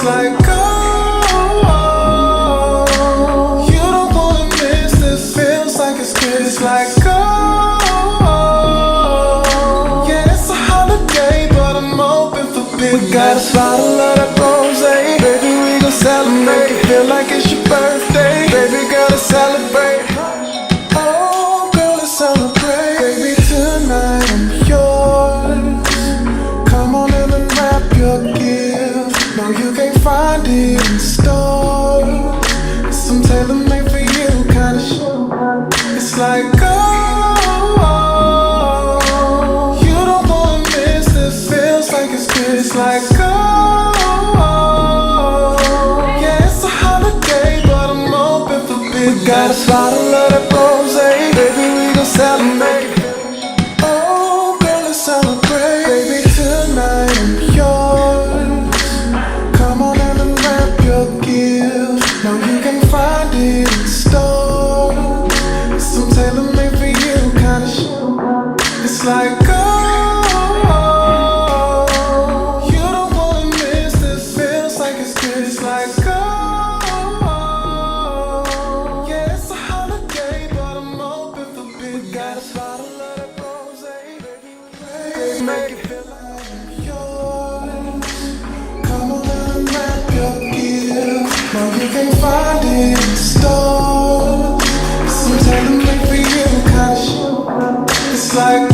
It's like, oh, you don't wanna miss this. Feels like it's good. It's like, oh, yeah, it's a holiday, but I'm open for business. We got a bottle of that rosé, baby, we gon' celebrate. Feel like it's your birthday, baby girl, let's celebrate. Oh, girl, let's celebrate. Baby, tonight I'm yours. Come on in and wrap your gift. No, you can't find it in stores. It's some tailor-made for you kind of shit. It's like, oh, you don't wanna miss this. Feels like it's good. It's like, oh, yeah, it's a holiday, but I'm open for business. We got a bottle of that rosé, baby, we gon' celebrate. Oh, girl, let's celebrate. Baby, tonight I'm yours. Come on in and wrap your gift. Now you can find it in stores. It's some tailor-made for you kind of shit. It's like, oh, you don't wanna miss this. Feels like it's good. It's like, oh, yeah, it's a holiday, but I'm open for business. We got a bottle of that rosé, baby, make it feel like I'm yours. Come on and wrap your gift. Now you can find it in stores. Some tailor-made for you kind of shit. It's like,